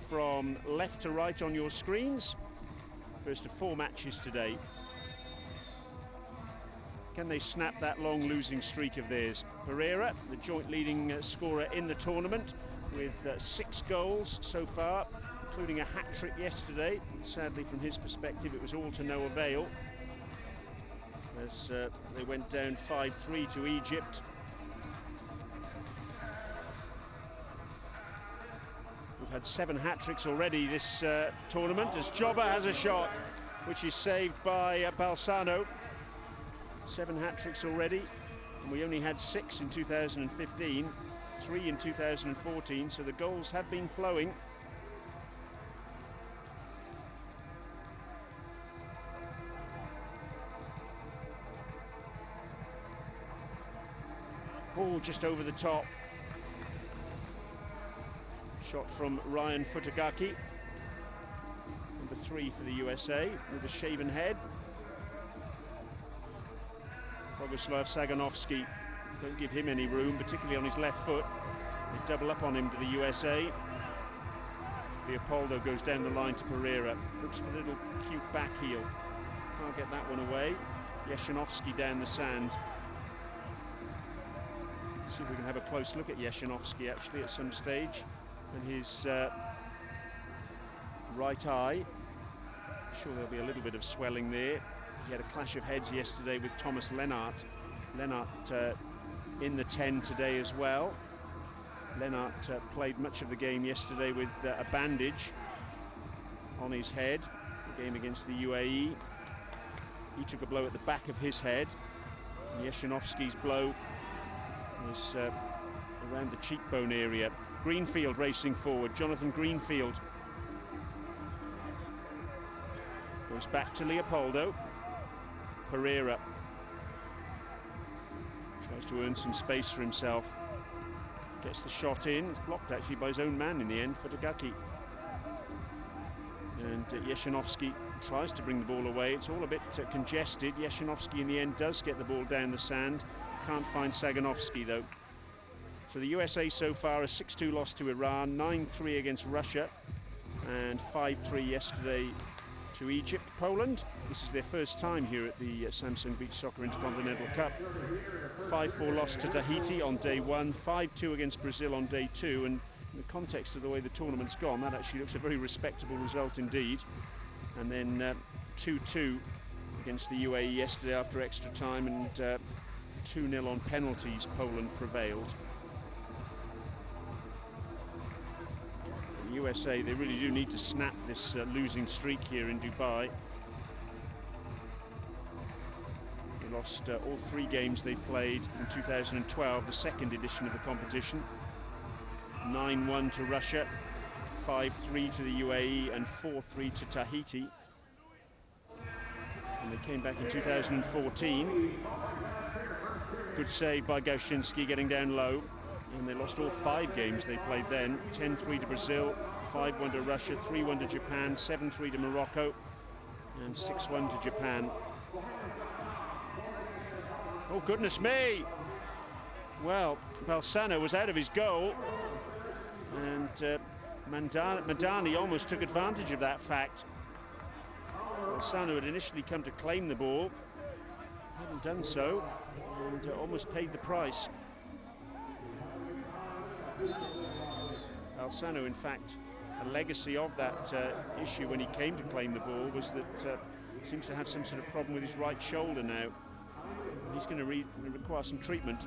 from left to right on your screens. First of 4 matches today. Can they snap that long losing streak of theirs? Pereira, the joint leading scorer in the tournament, with 6 goals so far, including a hat-trick yesterday. Sadly, from his perspective, it was all to no avail, as they went down 5-3 to Egypt. We've had 7 hat-tricks already this tournament, as Jobber has a shot, which is saved by Balsano. 7 hat-tricks already, and we only had 6 in 2015, 3 in 2014, so the goals have been flowing. Ball just over the top. Shot from Ryan Futagaki, number 3 for the USA, with a shaven head. Boguslav Saganovsky, don't give him any room, particularly on his left foot. They double up on him to the USA. Leopoldo goes down the line to Pereira. Looks for a little cute back heel. Can't get that one away. Yeshanovsky down the sand. Let's see if we can have a close look at Yeshanovsky actually at some stage. And his right eye. I'm sure there'll be a little bit of swelling there. He had a clash of heads yesterday with Thomas Lennart. Lennart in the 10 today as well. Lennart played much of the game yesterday with a bandage on his head. The game against the UAE. He took a blow at the back of his head. Yeshanovsky's blow was around the cheekbone area. Greenfield racing forward. Jonathan Greenfield goes back to Leopoldo. Pereira tries to earn some space for himself. Gets the shot in. It's blocked actually by his own man in the end, Futagaki. And Yeshanovsky tries to bring the ball away. It's all a bit congested. Yeshanovsky in the end does get the ball down the sand. Can't find Saganovsky though. So the USA so far a 6-2 loss to Iran, 9-3 against Russia, and 5-3 yesterday to Egypt. Poland, this is their first time here at the Samsung Beach Soccer Intercontinental Cup. 5-4 loss to Tahiti on day 1, 5-2 against Brazil on day 2, and in the context of the way the tournament's gone, that actually looks a very respectable result indeed. And then 2-2 against the UAE yesterday after extra time, and 2-0 on penalties. Poland prevailed. The USA, they really do need to snap this losing streak here in Dubai. They lost all 3 games they played in 2012, the second edition of the competition. 9-1 to Russia, 5-3 to the UAE, and 4-3 to Tahiti. And they came back in 2014. Good save by Gauchinski, getting down low. And they lost all 5 games they played then. 10-3 to Brazil, 5-1 to Russia, 3-1 to Japan, 7-3 to Morocco, and 6-1 to Japan. Oh, goodness me! Well, Balsano was out of his goal, and Madani almost took advantage of that fact. Balsano had initially come to claim the ball, hadn't done so, and almost paid the price. Balsano, in fact, a legacy of that issue when he came to claim the ball was that he seems to have some sort of problem with his right shoulder now. He's going to require some treatment.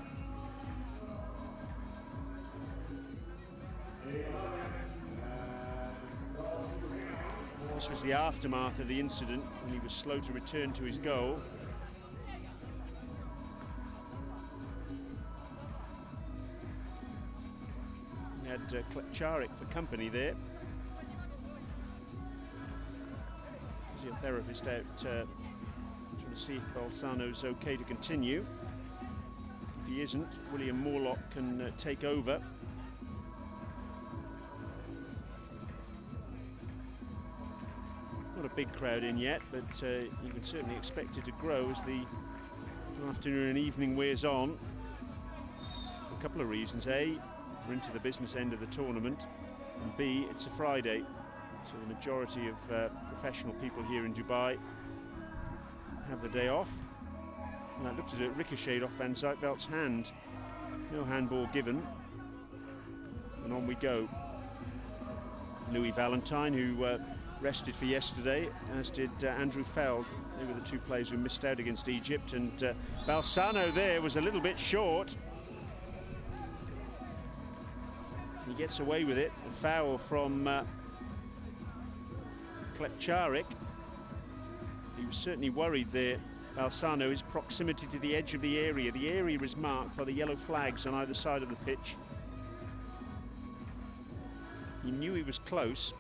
This was the aftermath of the incident when he was slow to return to his goal. He had Klepcharik for company there. Physiotherapist out trying to see if Balsano's okay to continue. If he isn't, William Morlock can take over. Not a big crowd in yet, but you can certainly expect it to grow as the afternoon and evening wears on. For a couple of reasons. A, we're into the business end of the tournament. and B, it's a Friday, so the majority of professional people here in Dubai have the day off. And that looked as it ricocheted off Van Zijtveldt's hand. No handball given. And on we go. Louis Valentine, who rested for yesterday, as did Andrew Feld. They were the two players who missed out against Egypt, and Balsano there was a little bit short. He gets away with it. A foul from Klepcharik. He was certainly worried there, Balsano, his proximity to the edge of the area. The area is marked by the yellow flags on either side of the pitch. He knew he was close,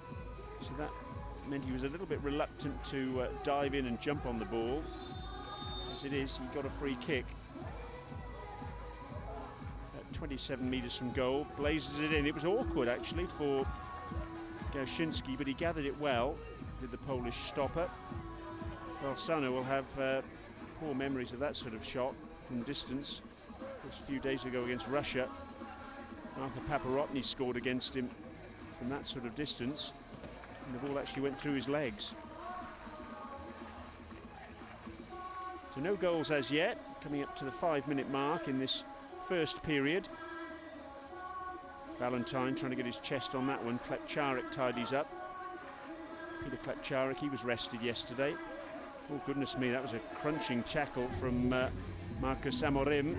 so that meant he was a little bit reluctant to dive in and jump on the ball. As it is, he got a free kick. At 27 metres from goal, blazes it in. It was awkward, actually, for Gałczynski, but he gathered it well, did the Polish stopper. Balsano will have poor memories of that sort of shot from distance. Just a few days ago against Russia, Arthur Paparotny scored against him from that sort of distance, and the ball actually went through his legs. So no goals as yet, coming up to the 5-minute mark in this first period. Valentine trying to get his chest on that one. Klepcharik tidies up. Peter Klepcharik, he was rested yesterday. Oh goodness me, that was a crunching tackle from Marcus Amorim.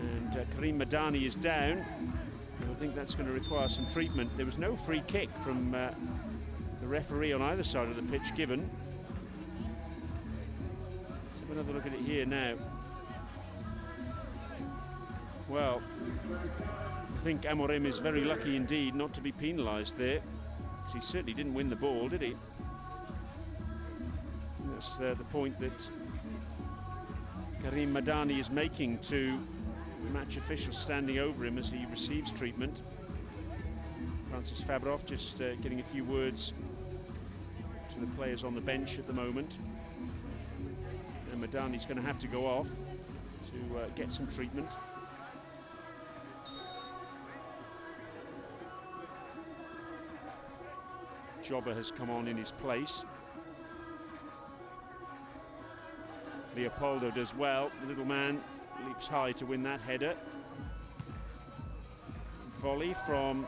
And Karim Madani is down. I think that's going to require some treatment. There was no free kick from the referee on either side of the pitch given. Let's have another look at it here now. Well, I think Amorim is very lucky indeed not to be penalised there, because he certainly didn't win the ball, did he? And that's the point that Karim Madani is making to the match official standing over him as he receives treatment. Francis Fabrov just getting a few words to the players on the bench at the moment. And Madani's going to have to go off to get some treatment. Jobber has come on in his place. Leopoldo does well. The little man leaps high to win that header. Volley from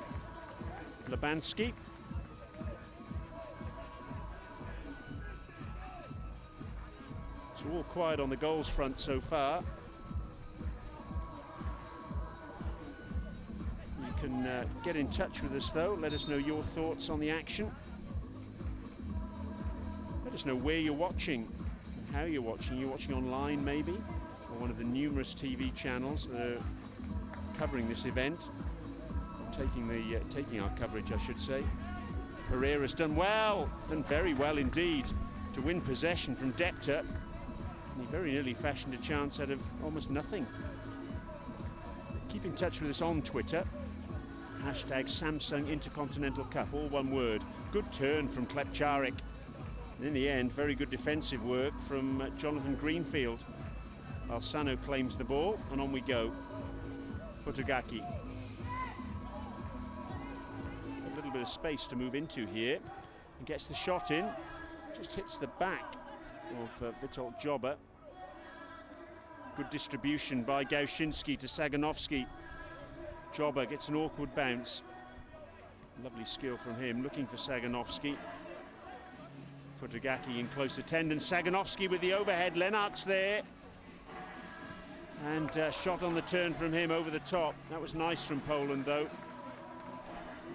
Labansky. It's all quiet on the goals front so far. You can get in touch with us though. Let us know your thoughts on the action. Let us know where you're watching and how you're watching. You're watching online maybe, or one of the numerous TV channels that are covering this event, taking our coverage, I should say. Pereira's done well, done very well indeed, to win possession from Depta. And he very nearly fashioned a chance out of almost nothing. Keep in touch with us on Twitter. Hashtag Samsung Intercontinental Cup, all one word. Good turn from Klepcharik. And in the end, very good defensive work from Jonathan Greenfield. Balsano claims the ball, and on we go. Futagaki. A little bit of space to move into here, and gets the shot in. Just hits the back of Witold Jobber. Good distribution by Gałczynski to Saganovski. Jobber gets an awkward bounce. Lovely skill from him, looking for Saganovski. Futagaki in close attendance. Saganovski with the overhead. Lennart's there. And shot on the turn from him over the top. That was nice from Poland, though.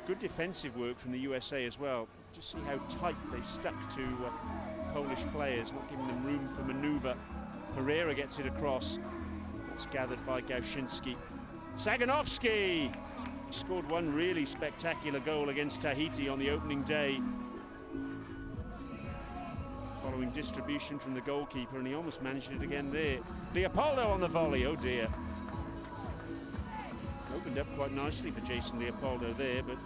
Good defensive work from the USA as well. Just see how tight they stuck to Polish players, not giving them room for manoeuvre. Pereira gets it across. That's gathered by Gałczynski. Saganovski! He scored one really spectacular goal against Tahiti on the opening day, following distribution from the goalkeeper, and he almost managed it again there. Leopoldo on the volley, oh dear. Opened up quite nicely for Jason Leopoldo there, but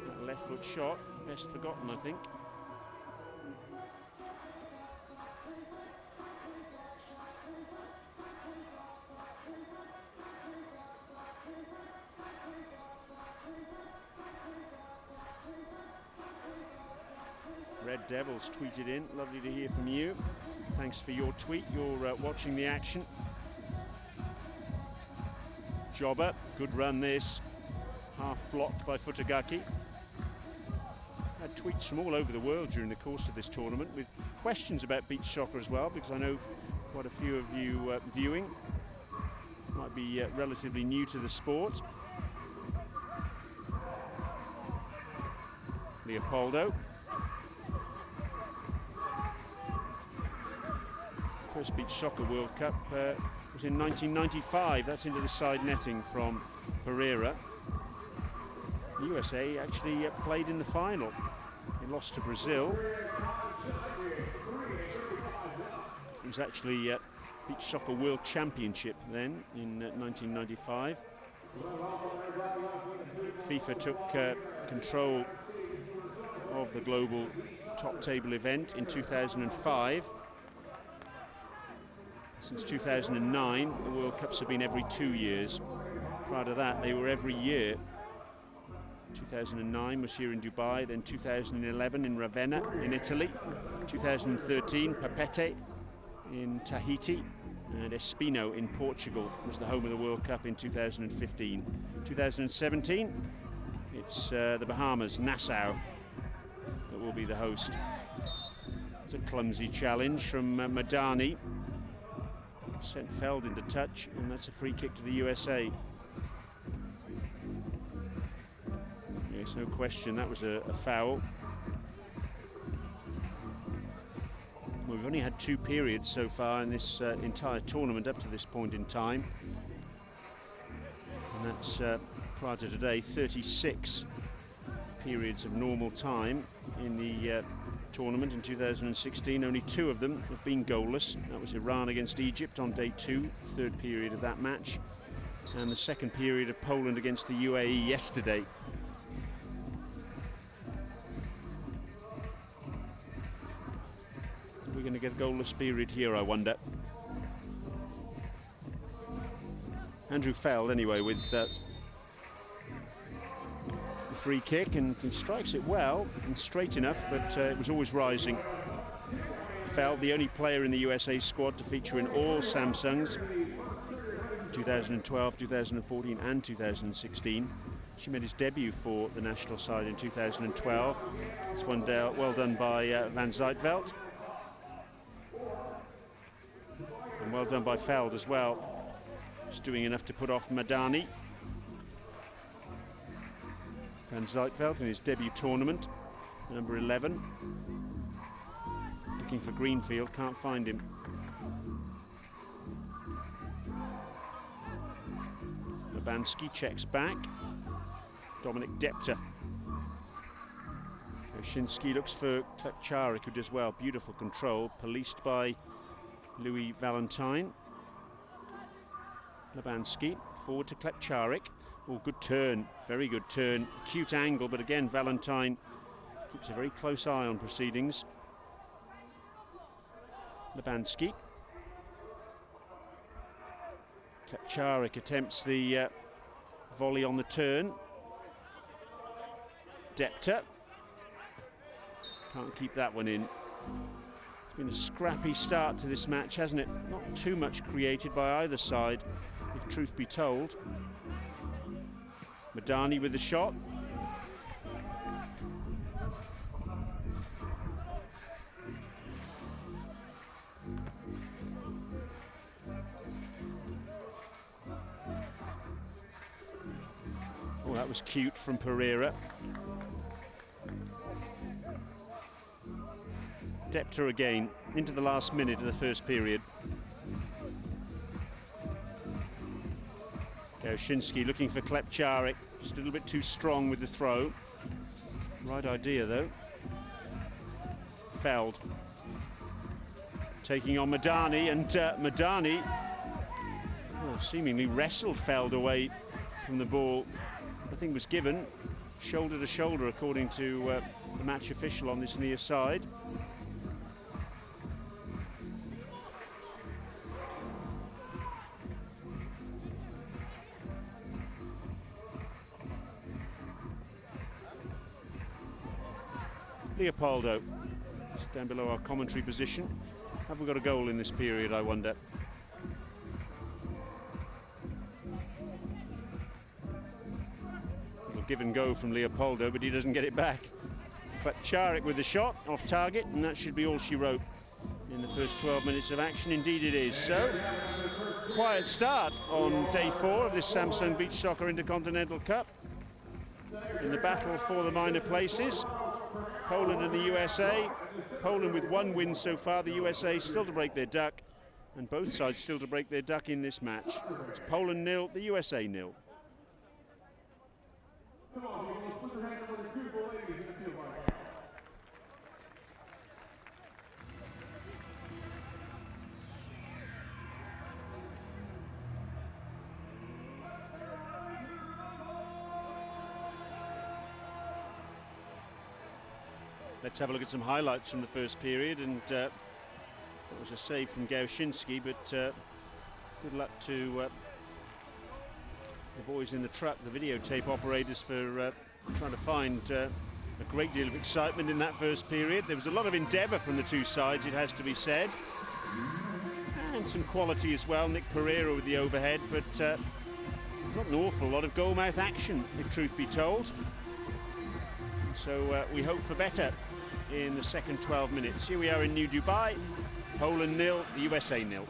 that left foot shot, best forgotten, I think. Red Devils tweeted in. Lovely to hear from you. Thanks for your tweet. You're watching the action. Jobber, good run this. Half blocked by Futagaki. Had tweets from all over the world during the course of this tournament with questions about beach soccer as well, because I know quite a few of you viewing might be relatively new to the sport. Leopoldo. First Beach Soccer World Cup was in 1995. That's into the side netting from Pereira. The USA actually played in the final. They lost to Brazil. It was actually Beach Soccer World Championship then in 1995. FIFA took control of the global top table event in 2005. Since 2009, the World Cups have been every 2 years. Prior to that, they were every year. 2009 was here in Dubai, then 2011 in Ravenna in Italy, 2013 Papete in Tahiti, and Espino in Portugal was the home of the World Cup in 2015. 2017, it's the Bahamas, Nassau, that will be the host. It's a clumsy challenge from Madani. Sent Feld into touch, and that's a free kick to the USA. Yes, no question, that was a foul. Well, we've only had 2 periods so far in this entire tournament up to this point in time. And that's, prior to today, 36 periods of normal time in the tournament in 2016. Only 2 of them have been goalless. That was Iran against Egypt on day 2, 3rd period of that match, and the 2nd period of Poland against the UAE yesterday. We're going to get a goalless period here, I wonder. Andrew Feld, anyway, with the free kick, and he strikes it well and straight enough, but it was always rising. Feld, the only player in the USA squad to feature in all Samsungs, 2012, 2014 and 2016. She made his debut for the national side in 2012. It's one well done by Van Zijtveld. And well done by Feld as well. Just doing enough to put off Madani. Van Zijtveld in his debut tournament, number 11. Looking for Greenfield, can't find him. Labansky checks back. Dominic Depter. Oshinsky looks for Klepcharik, who does well. Beautiful control, policed by Louis Valentine. Labansky forward to Klepcharik. Oh, good turn, very good turn. Cute angle, but again, Valentine keeps a very close eye on proceedings. Labansky. Klepcharik attempts the volley on the turn. Depter. Can't keep that one in. It's been a scrappy start to this match, hasn't it? Not too much created by either side, if truth be told. Madani with the shot. Oh, that was cute from Pereira. Depter again, into the last minute of the first period. Oshinsky looking for Klepcharik, just a little bit too strong with the throw. Right idea though. Feld taking on Madani, and Madani seemingly wrestled Feld away from the ball. Nothing was given, shoulder to shoulder according to the match official on this near side. Leopoldo Just down below our commentary position. Have we got a goal in this period, I wonder? Little give and go from Leopoldo, but he doesn't get it back. But Charik with the shot off target, and that should be all she wrote in the first 12 minutes of action. Indeed it is. So, quiet start on day 4 of this Samsung Beach Soccer Intercontinental Cup. In the battle for the minor places, Poland and the USA. Poland with 1 win so far, the USA still to break their duck, and both sides still to break their duck in this match. It's Poland 0, the USA 0. Let's have a look at some highlights from the first period, and that was a save from Gałczynski, but good luck to the boys in the truck, the videotape operators, for trying to find a great deal of excitement in that first period. There was a lot of endeavour from the two sides, it has to be said, and some quality as well. Nick Pereira with the overhead, but not an awful lot of goal-mouth action, if truth be told. So we hope for better in the second 12 minutes. Here we are in New Dubai, Poland 0, the USA 0.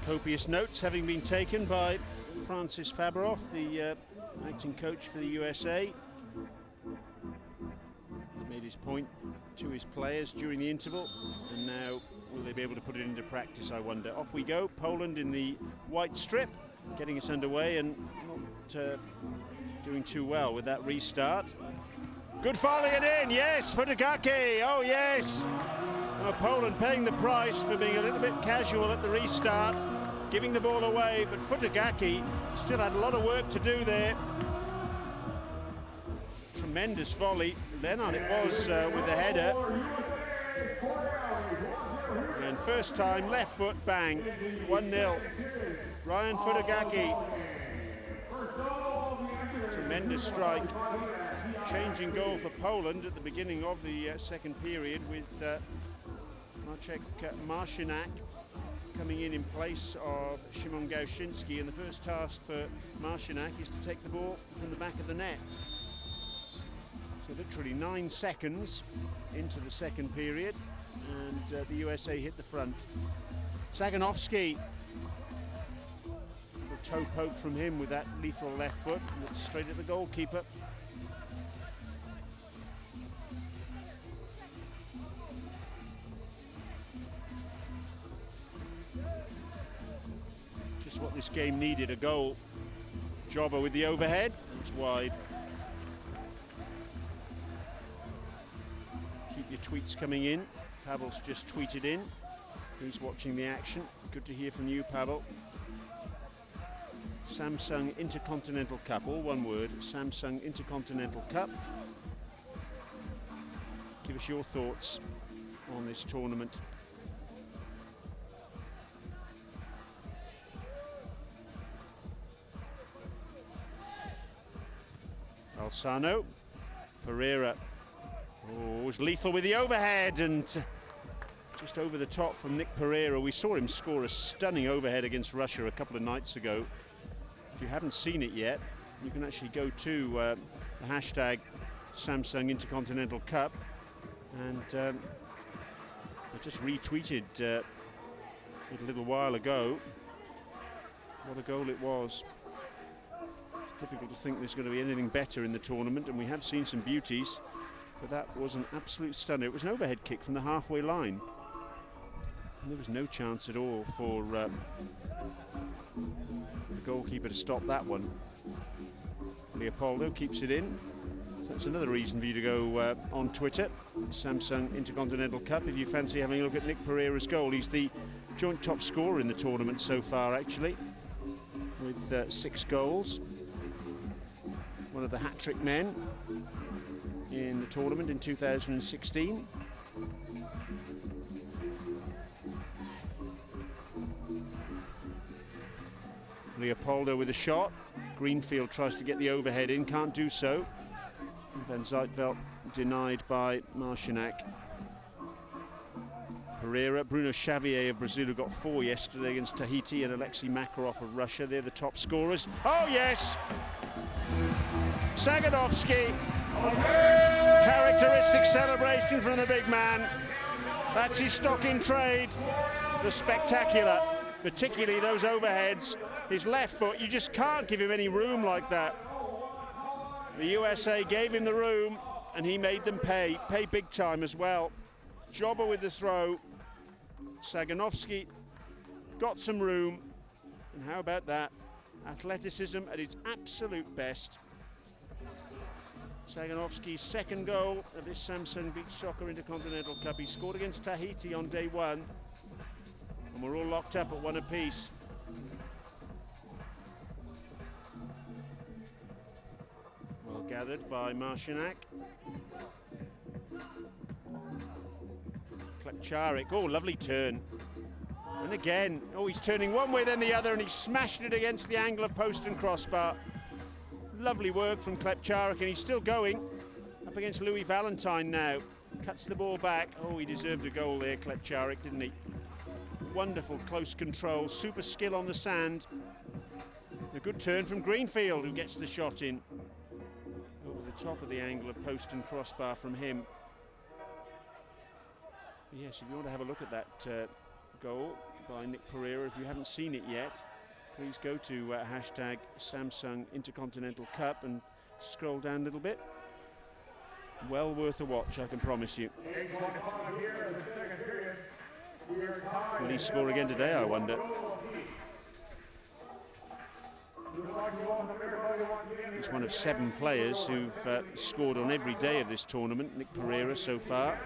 Copious notes having been taken by Francis Fabroff, the acting coach for the USA. He's made his point to his players during the interval, and now will they be able to put it into practice, I wonder. Off we go, Poland in the white strip, getting us underway and not doing too well with that restart. Good volley and in, yes, Futagaki, oh yes. Now Poland paying the price for being a little bit casual at the restart, giving the ball away, but Futagaki still had a lot of work to do there. Tremendous volley, then on it was with the header. And first time, left foot, bang, 1-0. Ryan Futagaki. Tremendous strike. Changing goal for Poland at the beginning of the second period with Marcinak coming in place of Szymon Gałczynski, and the first task for Marcinak is to take the ball from the back of the net. So literally 9 seconds into the second period, and the USA hit the front. Saganovsky, a toe poke from him with that lethal left foot, and it's straight at the goalkeeper. Just what this game needed, a goal. Jobber with the overhead, it's wide. Keep your tweets coming in. Pavel's just tweeted in. He's watching the action. Good to hear from you, Pavel. Samsung Intercontinental Cup, all one word, Samsung Intercontinental Cup. Give us your thoughts on this tournament. Alsano, Pereira, oh, was lethal with the overhead, and just over the top from Nick Pereira. We saw him score a stunning overhead against Russia a couple of nights ago. If you haven't seen it yet, you can actually go to the hashtag Samsung Intercontinental Cup, and I just retweeted it a little while ago. What a goal it was. Difficult to think there's going to be anything better in the tournament, and we have seen some beauties, but that was an absolute stunner. It was an overhead kick from the halfway line, and there was no chance at all for the goalkeeper to stop that one. Leopoldo keeps it in. So that's another reason for you to go on Twitter, Samsung Intercontinental Cup, if you fancy having a look at Nick Pereira's goal. He's the joint top scorer in the tournament so far, actually, with 6 goals. One of the hat-trick men in the tournament in 2016. Leopoldo with a shot. Greenfield tries to get the overhead in, can't do so. Van Zijtveld denied by Marcinac. Pereira, Bruno Xavier of Brazil, who got 4 yesterday against Tahiti, and Alexei Makarov of Russia. They're the top scorers. Oh yes! Saganovsky, characteristic celebration from the big man. That's his stock in trade. The spectacular, particularly those overheads. His left foot, you just can't give him any room like that. The USA gave him the room, and he made them pay big time as well. Jobber with the throw. Saganovsky got some room, and how about that? Athleticism at its absolute best. Saganovsky's second goal of this Samsung Beach Soccer Intercontinental Cup. He scored against Tahiti on day 1, and we're all locked up at 1 apiece. Well gathered by Marcinac. Klepcharik, oh, lovely turn. And again, oh, he's turning one way then the other, and he smashed it against the angle of post and crossbar. Lovely work from Klepcharik, and he's still going. Up against Louis Valentine now. Cuts the ball back. Oh, he deserved a goal there, Klepcharik, didn't he? Wonderful close control, super skill on the sand. A good turn from Greenfield, who gets the shot in. Over the top of the angle of post and crossbar from him. Yes, if you want to have a look at that goal by Nick Pereira, if you haven't seen it yet, please go to hashtag Samsung Intercontinental Cup and scroll down a little bit. Well worth a watch, I can promise you. Will he score again today, I wonder? He's one of 7 players who've scored on every day of this tournament, Nick Pereira so far.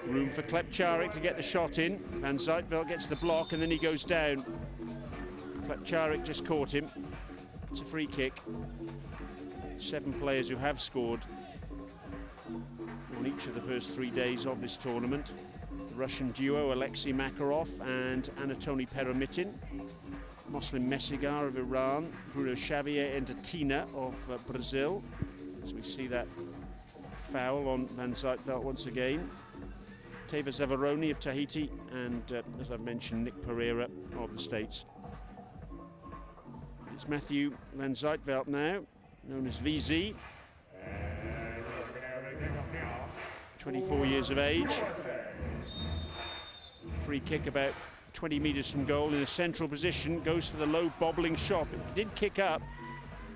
Room for Klepcharik to get the shot in. Van Zijtveld gets the block, and then he goes down. Klepcharik just caught him. It's a free kick. 7 players who have scored on each of the first 3 days of this tournament. The Russian duo, Alexei Makarov and Anatoly Peremitin. Muslim Mesigar of Iran, Bruno Xavier and Tina of Brazil. As we see that foul on Van Zijtveld once again. Teva Zavaroni of Tahiti, and as I've mentioned, Nick Pereira of the States. It's Matthew Van Zijtveld now, known as VZ. 24 years of age. Free kick about 20 metres from goal in a central position, goes for the low bobbling shot. It did kick up,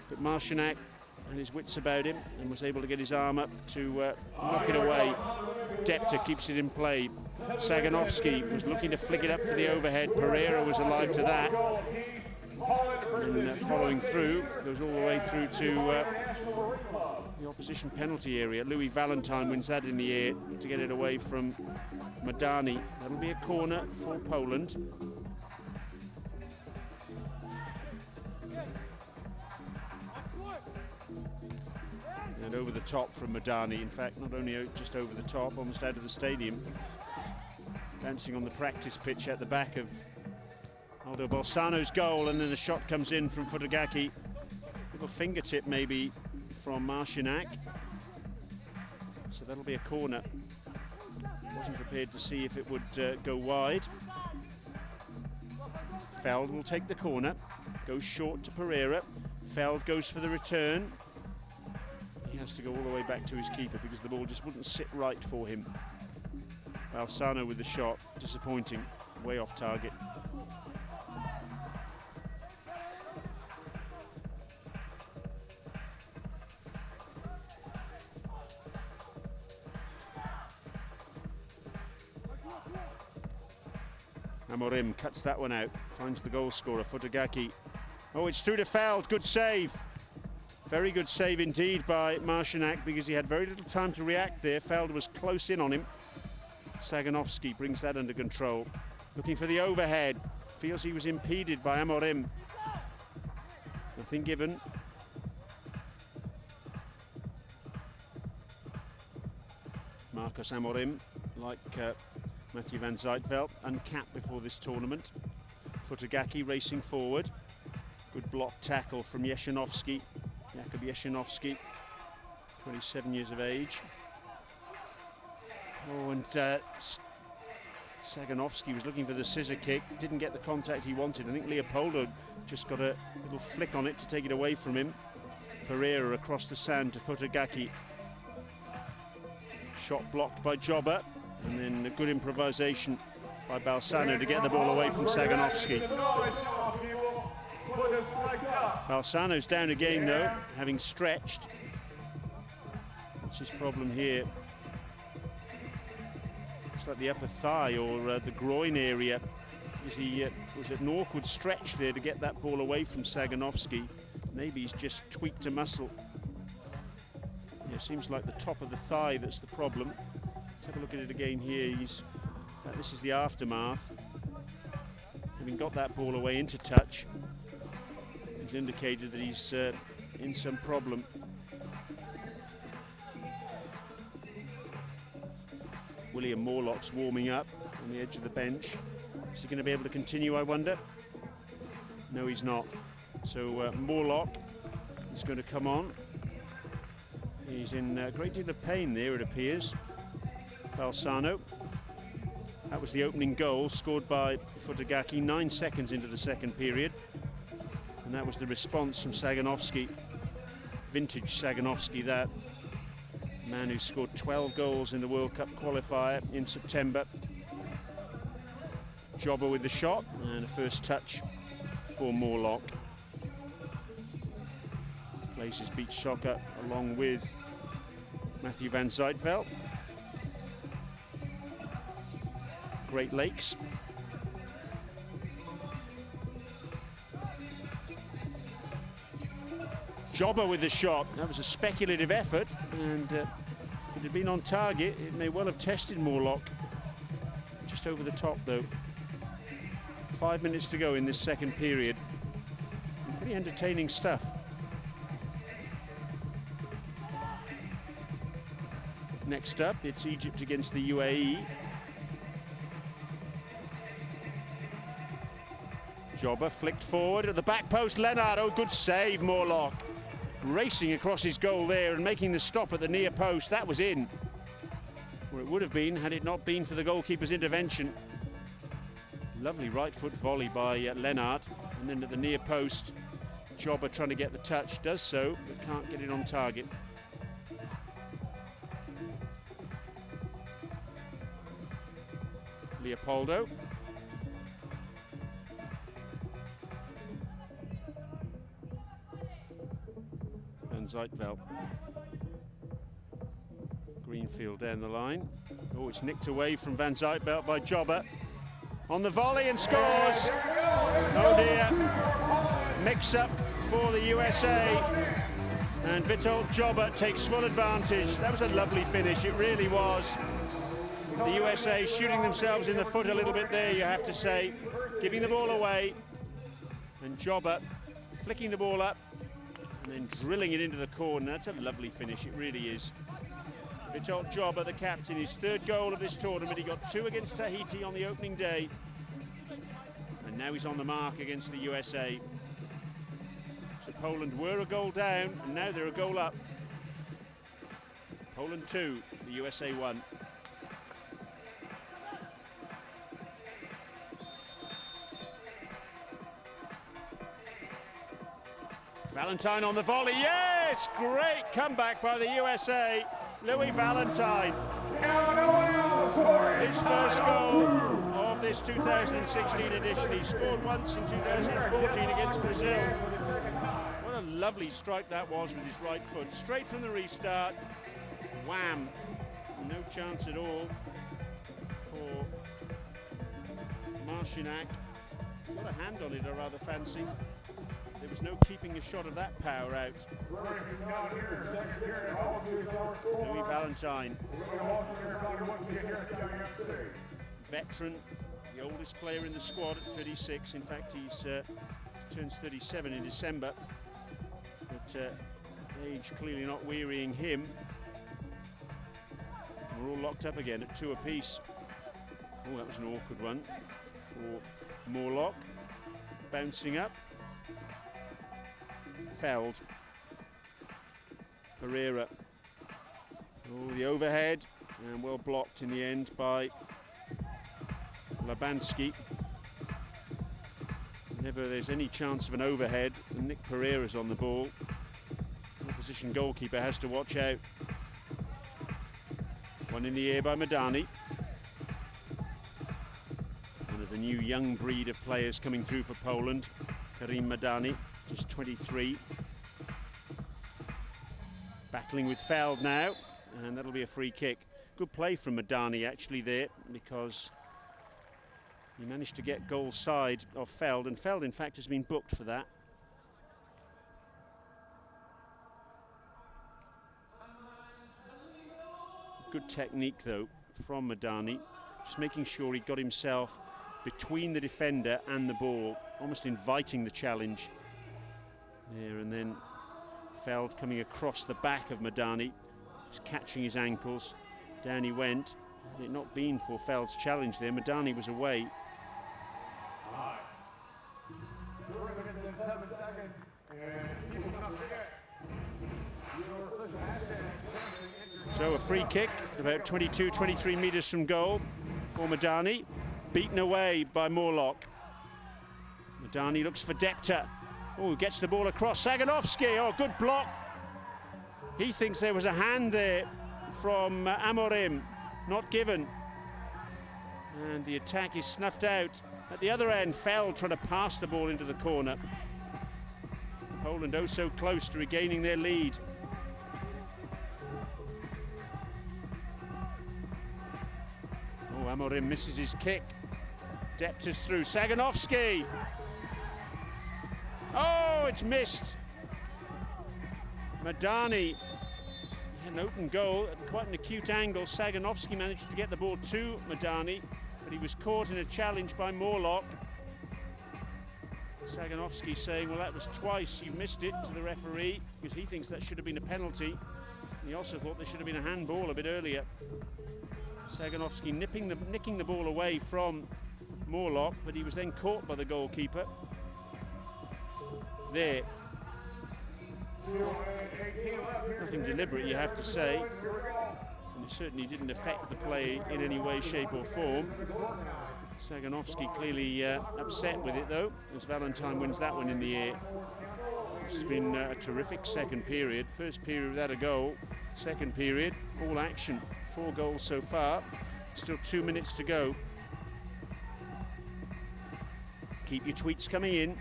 but Marcinac and his wits about him and was able to get his arm up to knock it away. Depta keeps it in play. Saganovsky was looking to flick it up for the overhead. Pereira was alive to that. And following through, goes all the way through to the opposition penalty area. Louis Valentine wins that in the air to get it away from Madani. That'll be a corner for Poland. And over the top from Madani. In fact, not only just over the top, almost out of the stadium. Bouncing on the practice pitch at the back of Aldo Bolzano's goal, and then the shot comes in from Futagaki. Little fingertip maybe from Marcinac. So that'll be a corner. Wasn't prepared to see if it would go wide. Feld will take the corner, goes short to Pereira. Feld goes for the return. He has to go all the way back to his keeper because the ball just wouldn't sit right for him. Bolzano with the shot, disappointing, way off target. Amorim cuts that one out, finds the goal scorer, Futagaki. Oh, it's through to Feld, good save. Very good save indeed by Marcinac because he had very little time to react there. Feld was close in on him. Saganovsky brings that under control. Looking for the overhead, feels he was impeded by Amorim. Nothing given. Marcus Amorim, like Matthew van Zijtveld, uncapped before this tournament. Futagaki racing forward. Good block tackle from Jeszynovski. Jakub Jeszynovski, 27 years of age. Oh, and Saganovsky was looking for the scissor kick, didn't get the contact he wanted. I think Leopoldo just got a little flick on it to take it away from him. Pereira across the sand to Futagaki. Shot blocked by Jobber, and then a good improvisation by Bolzano to get the ball away from Saganovsky. Bolzano's down again though, having stretched. What's his problem here? It's like the upper thigh or the groin area. He was at an awkward stretch there to get that ball away from Saganovsky. Maybe he's just tweaked a muscle. Yeah, seems like the top of the thigh that's the problem. Let's have a look at it again here. This is the aftermath. Having got that ball away into touch, he's indicated that he's in some problem. William Morlock's warming up on the edge of the bench. Is he going to be able to continue, I wonder? No, he's not. So Morlock is going to come on. He's in a great deal of pain there, it appears. Bolzano. That was the opening goal scored by Futagaki 9 seconds into the second period. And that was the response from Saganovsky. Vintage Saganovsky, that man who scored 12 goals in the World Cup qualifier in September. Jobber with the shot and a first touch for Morlock. Plays his beach soccer along with Matthew van Zijtveld. Great Lakes. Jobber with the shot. That was a speculative effort, and if it had been on target, it may well have tested Morlock. Just over the top, though. 5 minutes to go in this second period. Pretty entertaining stuff. Next up, it's Egypt against the UAE. Jobber flicked forward at the back post. Lennart, oh, good save, Morlock. Racing across his goal there and making the stop at the near post. That was in, or it would have been had it not been for the goalkeeper's intervention. Lovely right foot volley by Lennart, and then at the near post, Jobber trying to get the touch, does so, but can't get it on target. Leopoldo. Van Zijtveld. Greenfield down the line. Oh, it's nicked away from Van Zijtveld by Jobber. On the volley and scores. Oh dear. Mix-up for the USA. And Witold Jobber takes full advantage. That was a lovely finish, it really was. The USA shooting themselves in the foot a little bit there, you have to say. Giving the ball away. And Jobber flicking the ball up and then drilling it into the corner. That's a lovely finish, it really is. Vitol Jobber, the captain, his third goal of this tournament. He got 2 against Tahiti on the opening day. And now he's on the mark against the USA. So Poland were a goal down, and now they're a goal up. Poland 2, the USA 1. Valentine on the volley, yes! Great comeback by the USA. Louis Valentine. His first goal of this 2016 edition. He scored once in 2014 against Brazil. What a lovely strike that was with his right foot. Straight from the restart. Wham! No chance at all for Marcinac. Got a hand on it, I rather fancy. There was no keeping a shot of that power out. Louis Valentine. Veteran, the oldest player in the squad at 36. In fact, he's turns 37 in December. But age clearly not wearying him. We're all locked up again at 2 apiece. Oh, that was an awkward one for Morlock. Bouncing up. Feld. Pereira. Oh, the overhead, and well blocked in the end by Labansky. Whenever there's any chance of an overhead, Nick Pereira's on the ball. The opposition goalkeeper has to watch out. One in the air by Madani. One of the new young breed of players coming through for Poland, Karim Madani. Just 23. Battling with Feld now, and that'll be a free kick. Good play from Madani actually there, because he managed to get goal side of Feld, and Feld in fact has been booked for that. Good technique though from Madani, just making sure he got himself between the defender and the ball, almost inviting the challenge. There, and then Feld coming across the back of Madani, just catching his ankles. Down he went. Had it not been for Feld's challenge there, Madani was away. So a free kick, about 22, 23 metres from goal for Madani. Beaten away by Morlock. Madani looks for Depta. Oh, gets the ball across. Saganovsky, oh, good block. He thinks there was a hand there from Amorim, not given. And the attack is snuffed out. At the other end, Feld trying to pass the ball into the corner. Poland oh so close to regaining their lead. Oh, Amorim misses his kick. Depta's through. Saganovsky. Oh, it's missed. Madani had an open goal at quite an acute angle. Saganovsky managed to get the ball to Madani, but he was caught in a challenge by Morlock. Saganovsky saying, well, that was twice, you missed it, to the referee, because he thinks that should have been a penalty. And he also thought there should have been a handball a bit earlier. Saganovsky nicking the ball away from Morlock, but he was then caught by the goalkeeper. There. Nothing deliberate, you have to say. And it certainly didn't affect the play in any way, shape or form. Saganovsky clearly upset with it though, as Valentine wins that one in the air. It's been a terrific second period. First period without a goal. Second period, all action. 4 goals so far. Still 2 minutes to go. Keep your tweets coming in.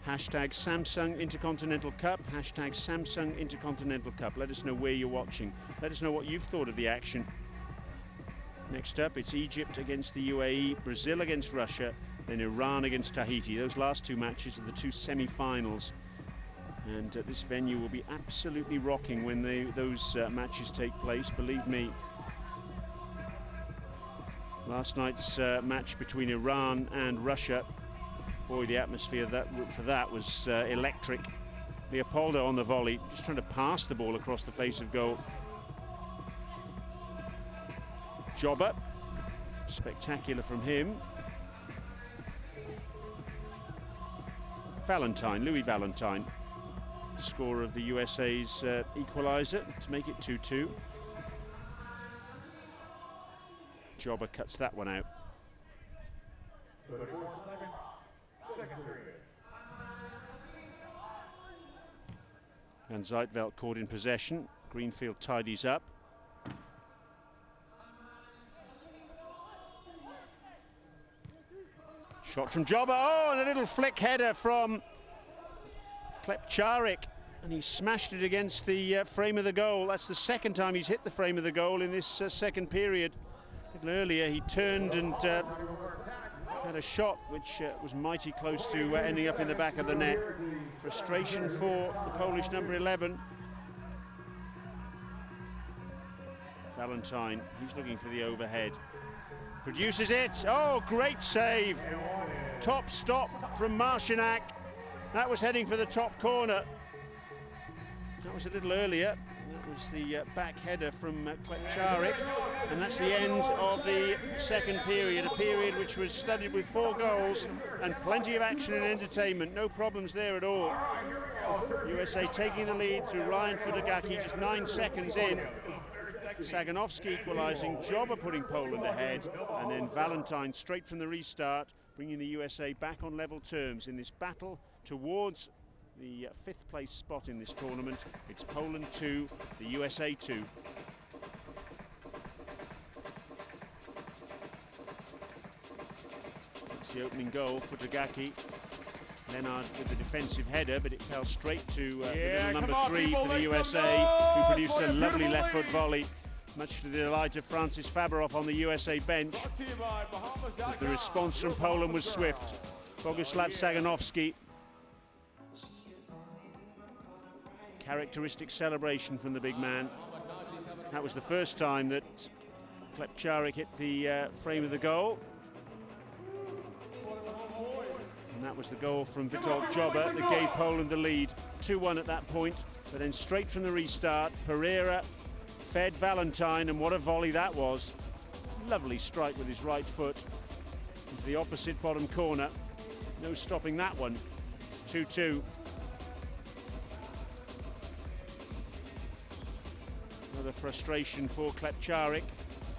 Hashtag Samsung Intercontinental Cup, hashtag Samsung Intercontinental Cup. Let us know where you're watching. Let us know what you've thought of the action. Next up, it's Egypt against the UAE, Brazil against Russia, then Iran against Tahiti. Those last 2 matches are the 2 semi-finals. And this venue will be absolutely rocking when those matches take place, believe me. Last night's match between Iran and Russia, boy, the atmosphere for that was electric. Leopoldo on the volley, just trying to pass the ball across the face of goal. Jobber, spectacular from him. Valentine, Louis Valentine, scorer of the USA's equaliser to make it 2-2. Jobber cuts that one out. Van Zijtveld caught in possession. Greenfield tidies up. Shot from Jobber. Oh, and a little flick header from Klepčárik. And he smashed it against the frame of the goal. That's the second time he's hit the frame of the goal in this second period. A little earlier he turned and had a shot which was mighty close to ending up in the back of the net. Frustration for the Polish number 11. Valentine, he's looking for the overhead. Produces it. Oh, great save. Top stop from Marcinak. That was heading for the top corner. That was a little earlier. That was the back header from Klepčárik. And that's the end of the second period, a period which was studded with 4 goals and plenty of action and entertainment. No problems there at all. USA taking the lead through Ryan Futagaki just 9 seconds in. Saganowski equalising, Jobber putting Poland ahead, and then Valentine straight from the restart, bringing the USA back on level terms in this battle towards the 5th place spot in this tournament. It's Poland 2, the USA 2. That's the opening goal for Futagaki. Leonard with the defensive header, but it fell straight to little number 3 for the USA, who produced a lovely left foot volley. Much to the delight of Francis Faberov on the USA bench. The response from Poland was swift. Bogusław Saganowski. Characteristic celebration from the big man. That was the first time that Klepčárik hit the frame of the goal. And that was the goal from Witold Jobber that gave Poland the lead. 2-1 at that point, but then straight from the restart, Pereira fed Valentine, and what a volley that was. Lovely strike with his right foot into the opposite bottom corner. No stopping that one. 2-2. Another frustration for Klepčárik.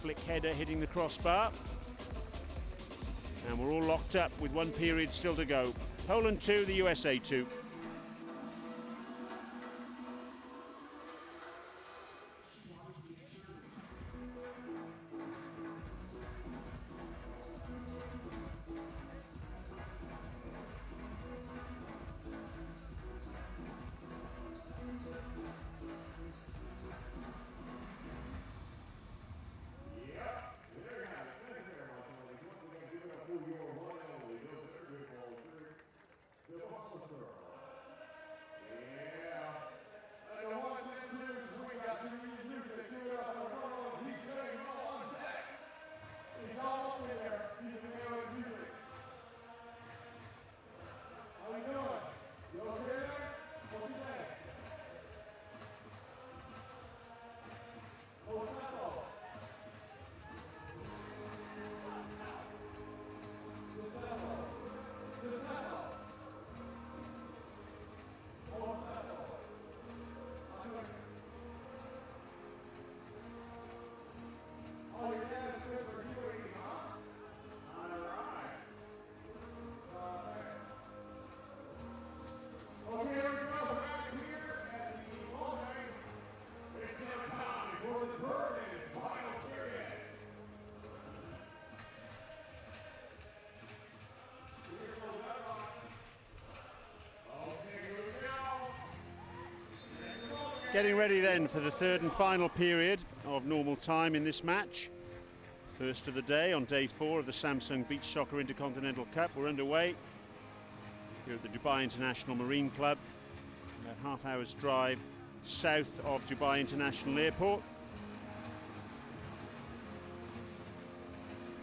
Flick header hitting the crossbar. And we're all locked up with 1 period still to go. Poland 2, the USA 2. Getting ready then for the 3rd and final period of normal time in this match. First of the day on day 4 of the Samsung Beach Soccer Intercontinental Cup. We're underway here at the Dubai International Marine Club. About half hour's drive south of Dubai International Airport.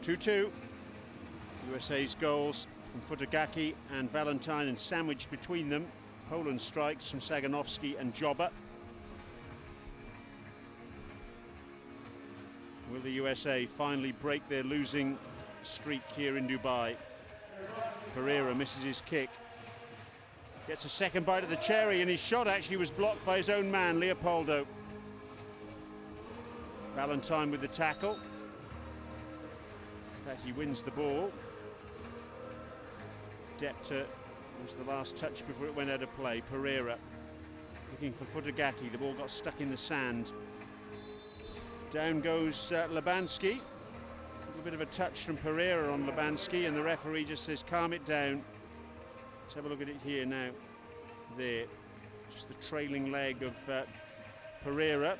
2-2. USA's goals from Futagaki and Valentine, and sandwiched between them Poland strikes from Saganowski and Joba. Will the USA finally break their losing streak here in Dubai? Pereira misses his kick. Gets a second bite of the cherry, and his shot actually was blocked by his own man, Leopoldo. Valentine with the tackle. In fact, he wins the ball. Depta was the last touch before it went out of play. Pereira looking for Futagaki. The ball got stuck in the sand. Down goes Labanski. A little bit of a touch from Pereira on Labanski, and the referee just says, calm it down. Let's have a look at it here now. There, just the trailing leg of Pereira.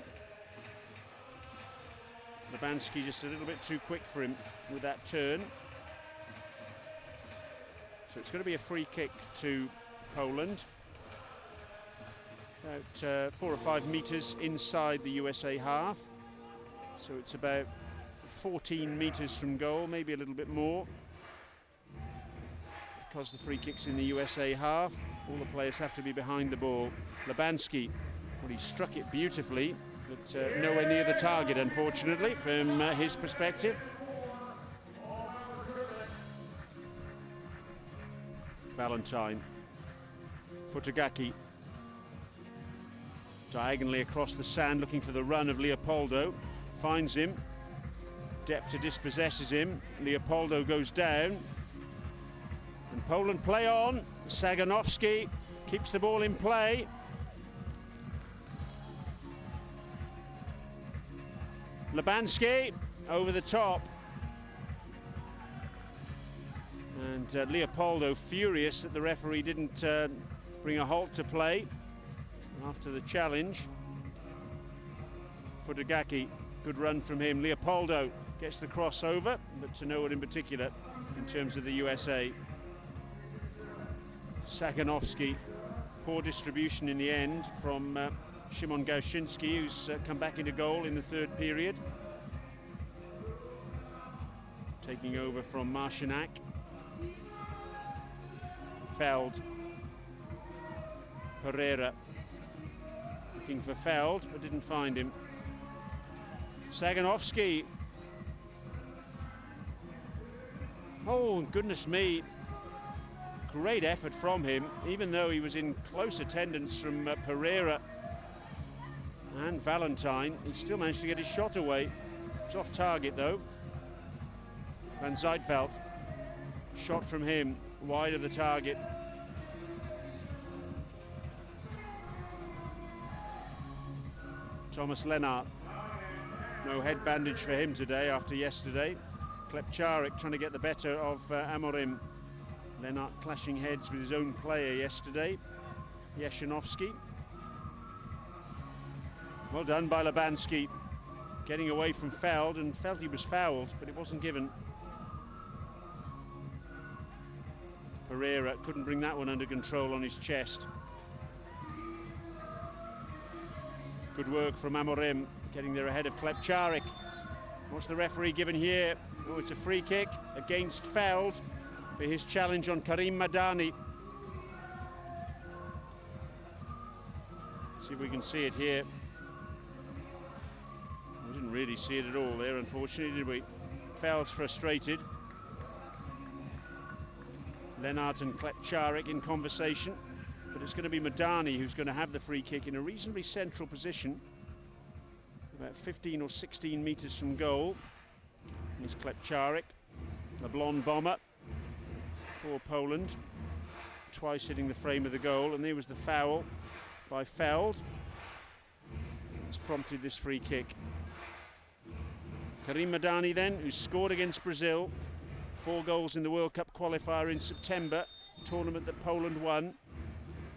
Labanski just a little bit too quick for him with that turn. So it's going to be a free kick to Poland. About 4 or 5 meters inside the USA half. So it's about 14 meters from goal, maybe a little bit more. Because the free kick's in the USA half, all the players have to be behind the ball. Labanski, well, he struck it beautifully, but nowhere near the target, unfortunately, from his perspective. Valentine. Futagaki. Diagonally across the sand, looking for the run of Leopoldo. Finds him. Depta dispossesses him. Leopoldo goes down. And Poland play on. Saganowski keeps the ball in play. Labanski over the top. And Leopoldo furious that the referee didn't bring a halt to play after the challenge. Futagaki, good run from him. Leopoldo gets the crossover, but to no one in particular in terms of the USA. Saganowski, poor distribution in the end from Szymon Gałczyński, who's come back into goal in the third period. Taking over from Marcinak. Feld. Pereira. Looking for Feld, but didn't find him. Saganowski. Oh, goodness me. Great effort from him, even though he was in close attendance from Pereira and Valentine. He still managed to get his shot away. It's off target, though. Van Zijtveld. Shot from him, wide of the target. Thomas Lennart. No head bandage for him today after yesterday. Klepčárik trying to get the better of Amorim. Lennart clashing heads with his own player yesterday. Jeszynovski. Well done by Labanski. Getting away from Feld, and felt he was fouled, but it wasn't given. Pereira couldn't bring that one under control on his chest. Good work from Amorim, getting there ahead of Klepčárik. What's the referee given here? Oh, it's a free kick against Feld for his challenge on Karim Madani. See if we can see it here. We didn't really see it at all there, unfortunately, did we? Feld's frustrated. Lennart and Klepčárik in conversation, but it's going to be Madani who's going to have the free kick in a reasonably central position, about 15 or 16 meters from goal. Here's Klepčárik, the blonde bomber for Poland, twice hitting the frame of the goal, and there was the foul by Feld. It's prompted this free kick. Karim Madani then, who scored against Brazil, 4 goals in the World Cup qualifier in September, tournament that Poland won.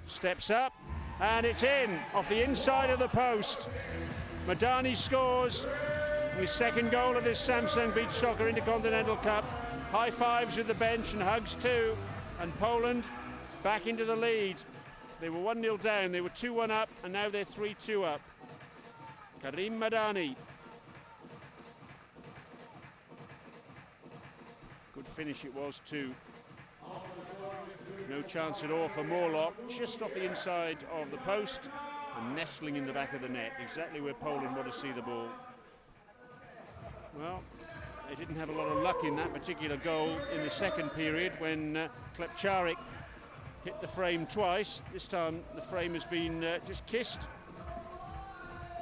Steps up, and it's in, off the inside of the post. Madani scores his second goal of this Samsung Beach Soccer Intercontinental Cup. High fives with the bench and hugs too, and Poland back into the lead. They were 1-0 down, they were 2-1 up, and now they're 3-2 up. Karim Madani. Good finish it was too. No chance at all for Morlock, just off the inside of the post and nestling in the back of the net, exactly where Poland want to see the ball. Well, they didn't have a lot of luck in that particular goal in the second period when Klepcharek hit the frame twice. This time the frame has been just kissed.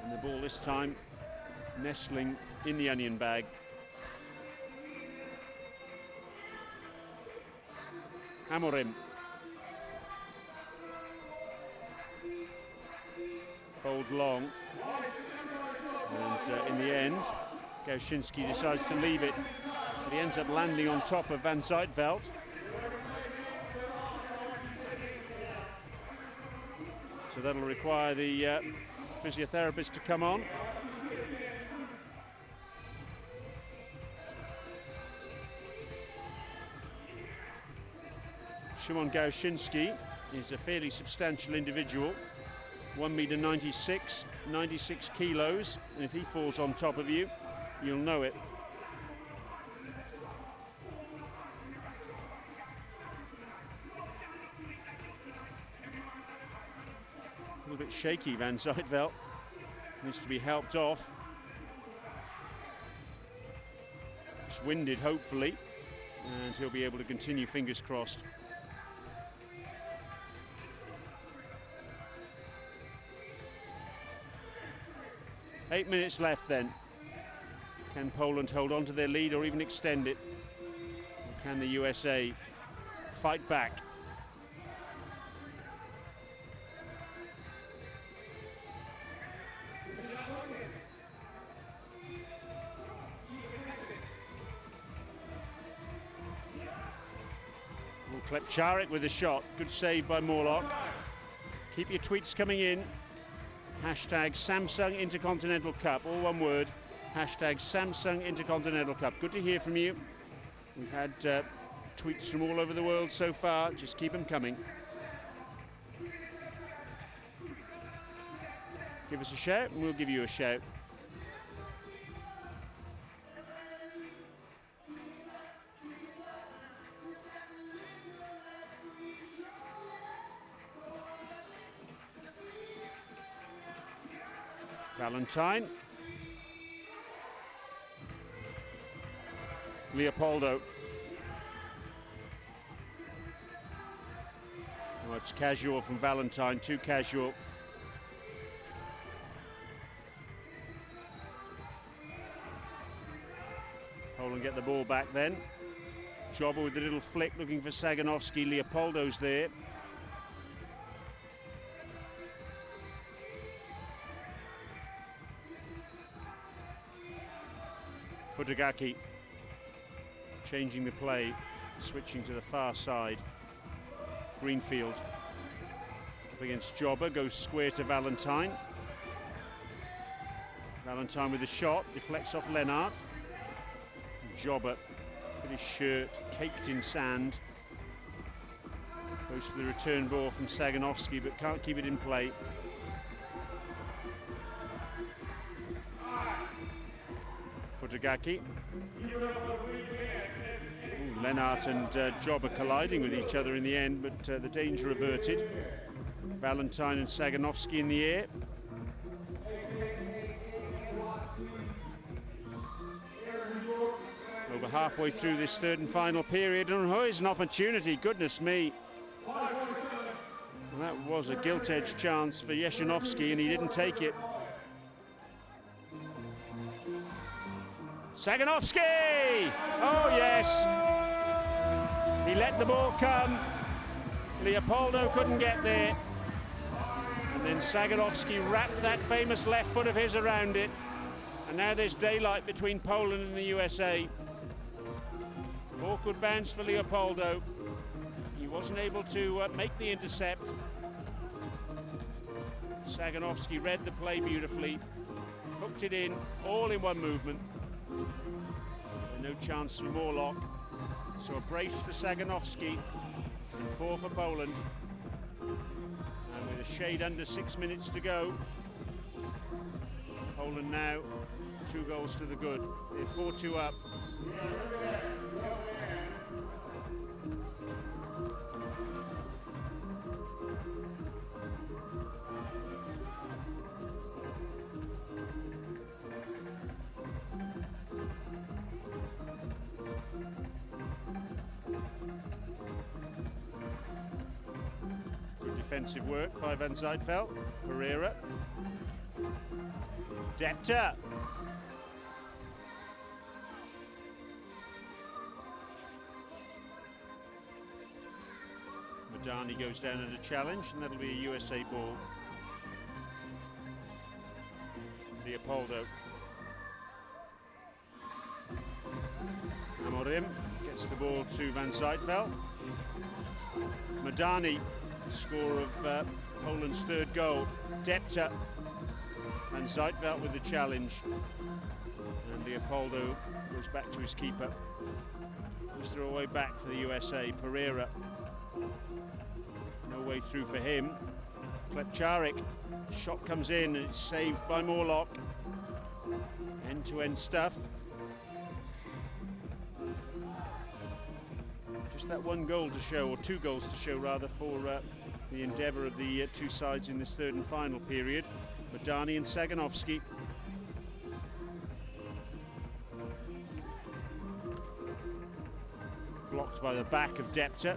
And the ball this time nestling in the onion bag. Amorim. Bowled long. And in the end, Gauczynski decides to leave it. But he ends up landing on top of Van Zijtveld. So that'll require the physiotherapist to come on. Szymon Gauczynski is a fairly substantial individual, 1 meter 96 kilos, and if he falls on top of you, you'll know it. A little bit shaky, Van Zijtveld. Needs to be helped off. It's winded, hopefully, and he'll be able to continue, fingers crossed. Eight minutes left then. Can Poland hold on to their lead or even extend it? Or can the USA fight back? Klepcharek with a shot. Good save by Morlock. Keep your tweets coming in. Hashtag Samsung Intercontinental Cup, all one word. Hashtag Samsung Intercontinental Cup. Good to hear from you. We've had tweets from all over the world so far. Just keep them coming. Give us a shout and we'll give you a shout. Valentine. Leopoldo. Oh, it's casual from Valentine, too casual. Poland get the ball back then. Jobber with the little flick looking for Saganowski. Leopoldo's there. Futagaki changing the play, switching to the far side. Greenfield up against Jobber, goes square to Valentine. Valentine with a shot, deflects off Lennart. Jobber with his shirt caked in sand. Goes for the return ball from Saganowski, but can't keep it in play. Futagaki. Lennart and Jobber colliding with each other in the end, but the danger averted. Valentine and Saganowski in the air. Over halfway through this third and final period, and oh, here's an opportunity, goodness me. Well, that was a gilt-edged chance for Jeszynovski, and he didn't take it. Saganowski! Oh, yes. He let the ball come. Leopoldo couldn't get there. And then Saganowski wrapped that famous left foot of his around it. And now there's daylight between Poland and the USA. Awkward bounce for Leopoldo. He wasn't able to make the intercept. Saganowski read the play beautifully. Hooked it in, all in one movement. No chance for Morlock. So a brace for Saganowski and 4 for Poland. And with a shade under 6 minutes to go, Poland now 2 goals to the good. They're 4-2 up. defensive work by Van Zijtveld. Pereira. Depter. Madani goes down at a challenge, and that'll be a USA ball. Leopoldo. Amorim gets the ball to Van Zijtveld. Madani, score of Poland's third goal. Depter. Van Zijtveld with the challenge. And Leopoldo goes back to his keeper. Is there a way back for the USA? Pereira. No way through for him. Klepcharik. Shot comes in and it's saved by Morlock. End-to-end stuff. Just that one goal to show, or two goals to show rather, for the endeavour of the two sides in this third and final period. Madani and Saganovsky. Blocked by the back of Depter.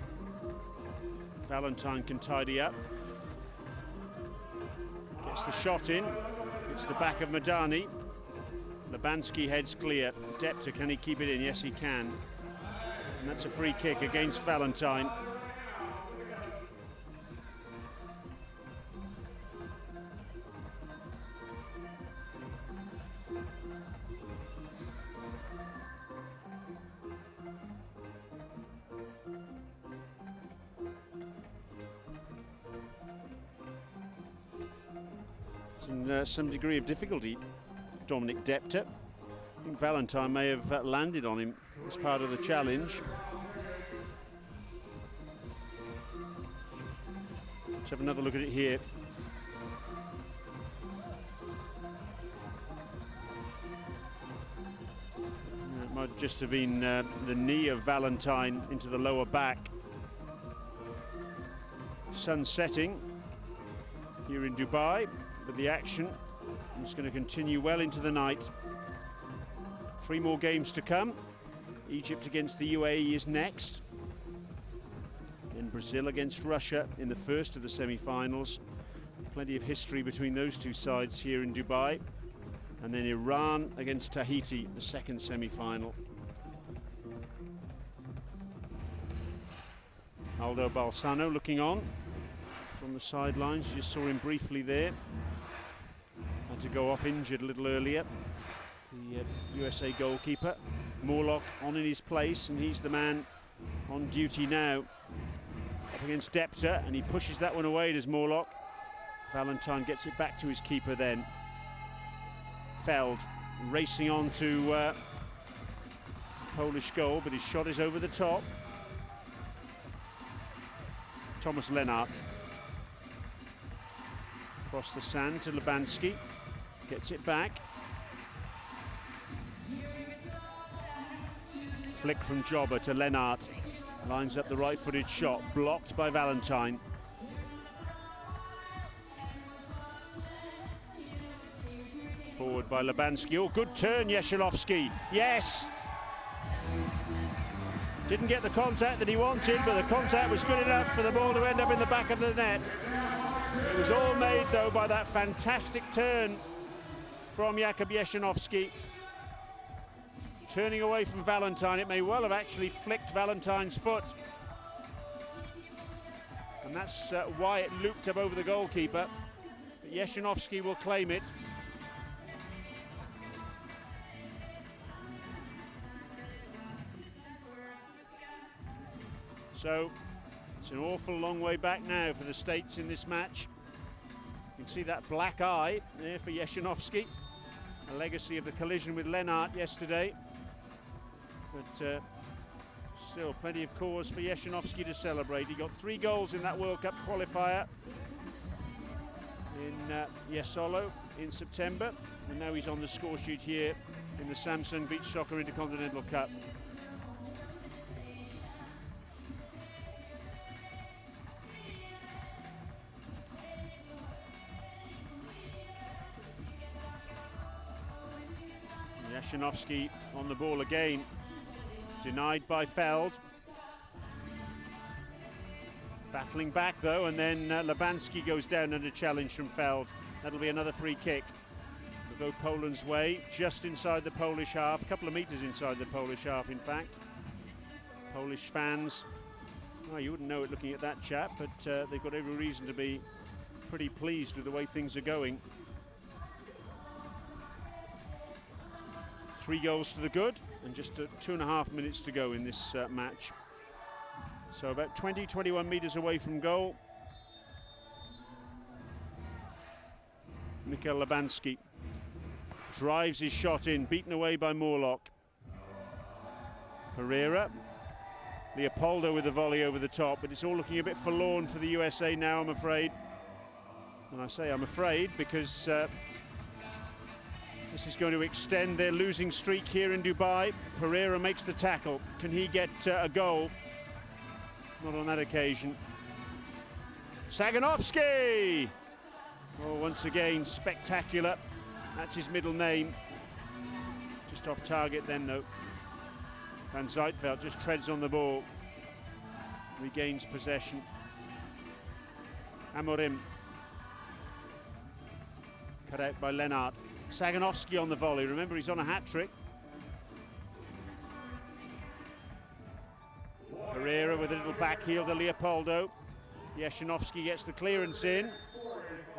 Valentine can tidy up. Gets the shot in. It's the back of Madani. Labansky heads clear. Depter, can he keep it in? Yes, he can. And that's a free kick against Valentine. It's in some degree of difficulty, Dominic Depter. I think Valentine may have landed on him as part of the challenge. Let's have another look at it here. It might just have been the knee of Valentine into the lower back. Sun setting here in Dubai, but the action is going to continue well into the night. 3 more games to come. Egypt against the UAE is next. Then Brazil against Russia in the first of the semi-finals. Plenty of history between those two sides here in Dubai. And then Iran against Tahiti, the second semi-final. Aldo Balsano looking on from the sidelines. You just saw him briefly there. Had to go off injured a little earlier. The USA goalkeeper. Morlock on in his place, and he's the man on duty now. Up against Depter, and he pushes that one away, does Morlock. Valentine gets it back to his keeper then. Feld racing on to Polish goal, but his shot is over the top. Thomas Lennart. Across the sand to Lubansky. Gets it back. Flick from Jobber to Lennart. Lines up the right-footed shot, blocked by Valentine. Forward by Lubansky. Oh, good turn, Jeszylovski. Yes! Didn't get the contact that he wanted, but the contact was good enough for the ball to end up in the back of the net. It was all made, though, by that fantastic turn from Jakub Jeszynovski. Turning away from Valentine, it may well have actually flicked Valentine's foot. And that's why it looped up over the goalkeeper. But Jeszynovski will claim it. So it's an awful long way back now for the States in this match. You can see that black eye there for Jeszynovski, a legacy of the collision with Lennart yesterday. But still plenty of cause for Jeszynovski to celebrate. He got 3 goals in that World Cup qualifier in Jesolo in September, and now he's on the score sheet here in the Samsung Beach Soccer Intercontinental Cup. Jeszynovski on the ball again. Denied by Feld. Battling back though, and then Labanski goes down under challenge from Feld. That'll be another free kick. It'll go Poland's way, just inside the Polish half, a couple of metres inside the Polish half in fact. Polish fans, well, you wouldn't know it looking at that chap, but they've got every reason to be pretty pleased with the way things are going. 3 goals to the good, and just 2.5 minutes to go in this match. So about 20-21 metres away from goal. Mikhail Labanski drives his shot in, beaten away by Morlock. Pereira, Leopoldo with the volley over the top, but it's all looking a bit forlorn for the USA now, I'm afraid. And I say I'm afraid because this is going to extend their losing streak here in Dubai. Pereira makes the tackle. Can he get a goal? Not on that occasion. Saganovsky! Oh, once again, spectacular. That's his middle name. Just off target then, though. Van Zijtveld just treads on the ball. Regains possession. Amorim. Cut out by Lennart. Saganovsky on the volley. Remember, he's on a hat-trick. Pereira with a little back heel to Leopoldo. Yeshinovsky gets the clearance in.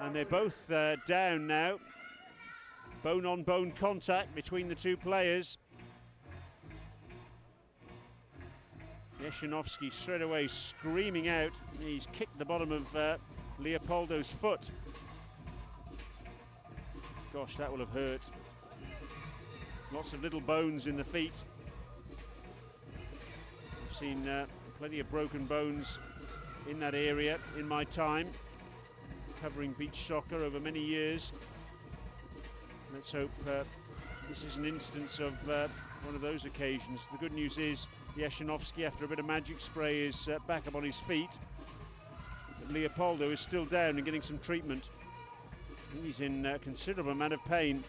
And they're both down now. Bone-on-bone contact between the two players. Yeshinovsky straight away screaming out. He's kicked the bottom of Leopoldo's foot. Gosh, that will have hurt. Lots of little bones in the feet. I've seen plenty of broken bones in that area in my time, covering beach soccer over many years. Let's hope this is an instance of one of those occasions. The good news is Yeshinovsky, after a bit of magic spray, is back up on his feet. But Leopoldo is still down and getting some treatment. He's in a considerable amount of pain.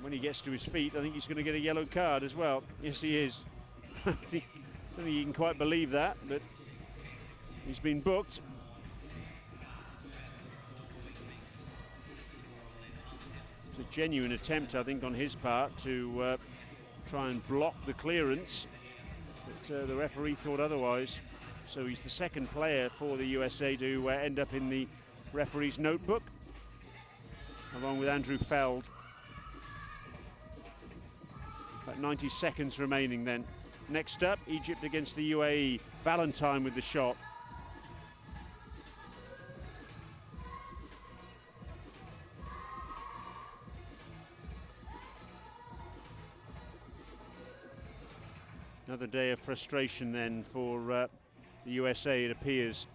When he gets to his feet, I think he's going to get a yellow card as well. Yes, he is. I don't think he can quite believe that, but he's been booked. It's a genuine attempt, I think, on his part to try and block the clearance, but the referee thought otherwise. So he's the second player for the USA to end up in the referee's notebook, along with Andrew Feld. About 90 seconds remaining then. Next up, Egypt against the UAE. Valentine with the shot. Another day of frustration then for the USA, it appears.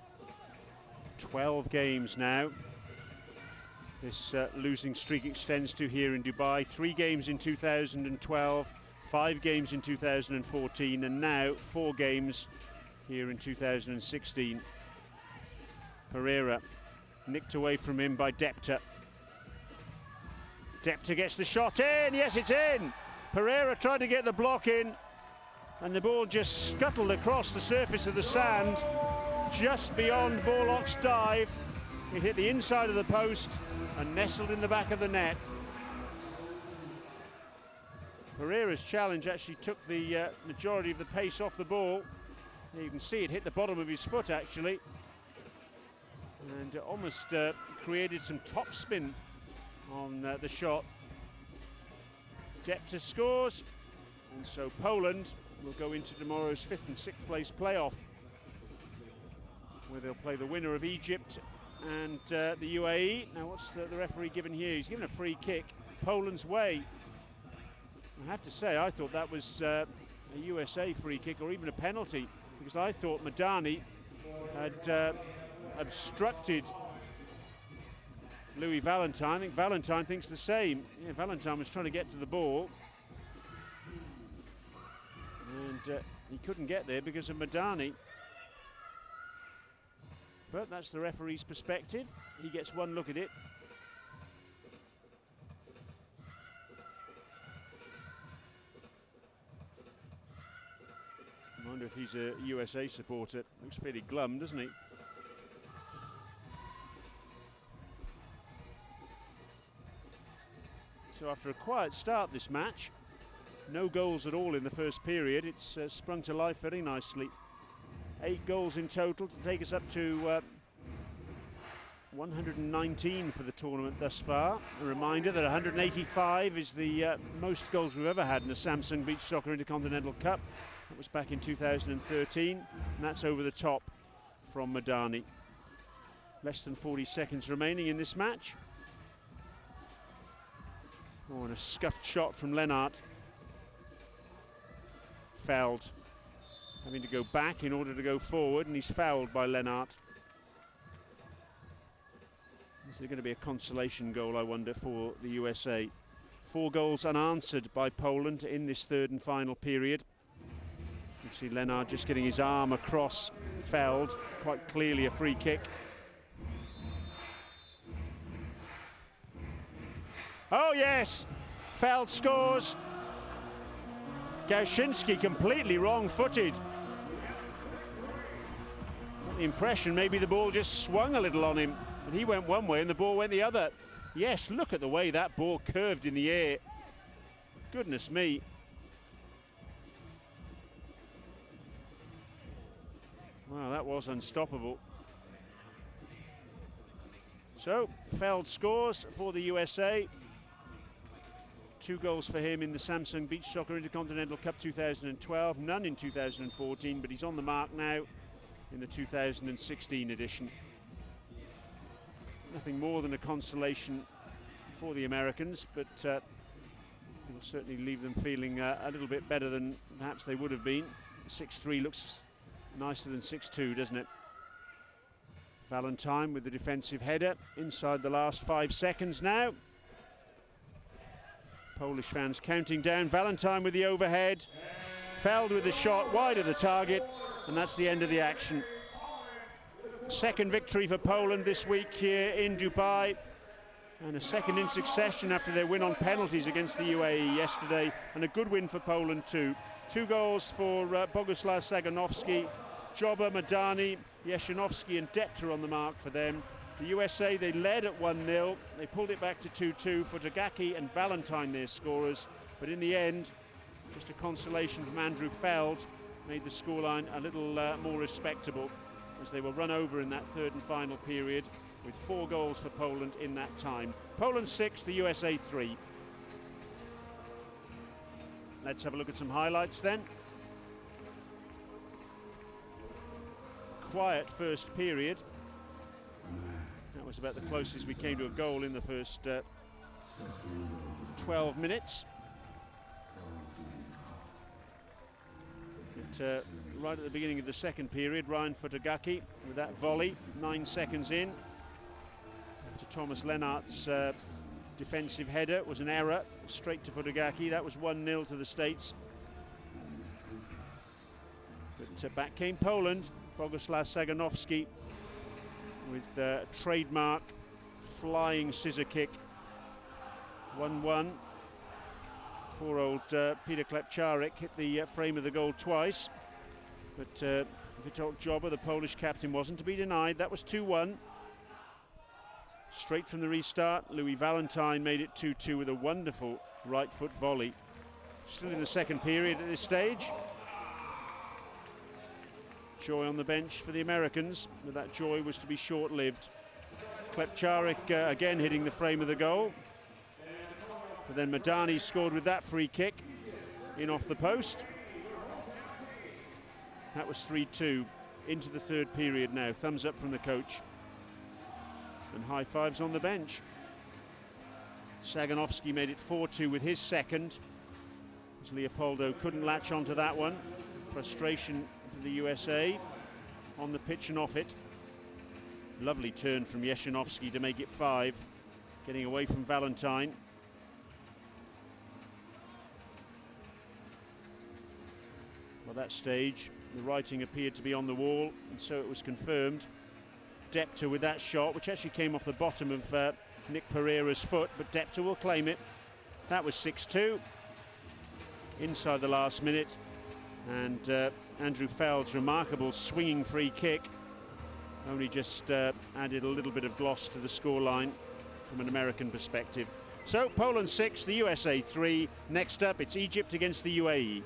12 games now. This losing streak extends to here in Dubai. 3 games in 2012, 5 games in 2014, and now 4 games here in 2016. Pereira nicked away from him by Depta. Depta gets the shot in. Yes, it's in. Pereira tried to get the block in, and the ball just scuttled across the surface of the sand just beyond Borlock's dive. It hit the inside of the post and nestled in the back of the net. Pereira's challenge actually took the majority of the pace off the ball. You can see it hit the bottom of his foot actually, and almost created some topspin on the shot. Depta scores, and so Poland will go into tomorrow's 5th and 6th place playoff, where they'll play the winner of Egypt and the UAE. Now what's the referee given here? He's given a free kick Poland's way. I have to say, I thought that was a USA free kick, or even a penalty, because I thought Madani had obstructed Louis Valentine. I think Valentine thinks the same. Yeah, Valentine was trying to get to the ball, and he couldn't get there because of Madani. But that's the referee's perspective. He gets one look at it. Wonder if he's a USA supporter. Looks fairly glum, doesn't he? So after a quiet start this match, no goals at all in the first period, it's sprung to life very nicely. 8 goals in total to take us up to 119 for the tournament thus far. A reminder that 185 is the most goals we've ever had in the Samsung Beach Soccer Intercontinental Cup. That was back in 2013, and that's over the top from Madani. Less than 40 seconds remaining in this match. Oh, and a scuffed shot from Lennart. Fouled. Having to go back in order to go forward, and he's fouled by Lennart. Is there going to be a consolation goal, I wonder, for the USA? 4 goals unanswered by Poland in this third and final period. You can see Lennart just getting his arm across, fouled, quite clearly a free kick. Oh yes, Feld scores. Gałczynski completely wrong-footed. The impression maybe the ball just swung a little on him, and he went one way and the ball went the other. Yes, look at the way that ball curved in the air. Goodness me. Wow, that was unstoppable. So, Feld scores for the USA. 2 goals for him in the Samsung Beach Soccer Intercontinental Cup 2012, none in 2014, but he's on the mark now in the 2016 edition. Nothing more than a consolation for the Americans, but it will certainly leave them feeling a little bit better than perhaps they would have been. 6-3 looks nicer than 6-2, doesn't it? Valentine with the defensive header inside the last 5 seconds now. Polish fans counting down. Valentine with the overhead. Feld with the shot wide of the target, and that's the end of the action. Second victory for Poland this week here in Dubai, and a second in succession after their win on penalties against the UAE yesterday, and a good win for Poland too. 2 goals for Boguslav Saganowski, Joba, Madani, Jeszynovski and Depta on the mark for them. The USA, they led at 1-0. They pulled it back to 2-2. Futagaki and Valentine, their scorers. But in the end, just a consolation from Andrew Feld made the scoreline a little more respectable, as they were run over in that third and final period with 4 goals for Poland in that time. Poland 6, the USA 3. Let's have a look at some highlights then. Quiet first period. That was about the closest we came to a goal in the first 12 minutes. But, right at the beginning of the second period, Ryan Futagaki with that volley, 9 seconds in. After Thomas Lennart's defensive header was an error, straight to Futagaki. That was 1-0 to the States. But back came Poland. Boguslav Saganowski with a trademark flying scissor kick. 1-1. Poor old Peter Klepcharek hit the frame of the goal twice. But Witold Joba, the Polish captain, wasn't to be denied. That was 2-1. Straight from the restart, Louis Valentine made it 2-2 with a wonderful right foot volley. Still in the second period at this stage. Joy on the bench for the Americans, but that joy was to be short-lived. Klepcharek again hitting the frame of the goal. But then Madani scored with that free kick in off the post. That was 3-2 into the third period now. Thumbs up from the coach. And high fives on the bench. Saganowski made it 4-2 with his second, as Leopoldo couldn't latch onto that one. Frustration for the USA on the pitch and off it. Lovely turn from Jeszynovski to make it 5, getting away from Valentine. By that stage, the writing appeared to be on the wall, and so it was confirmed. Depta with that shot, which actually came off the bottom of Nick Pereira's foot, but Depta will claim it. That was 6-2 inside the last minute, and Andrew Feld's remarkable swinging free kick only just added a little bit of gloss to the scoreline from an American perspective. So Poland 6, the USA 3. Next up, it's Egypt against the UAE.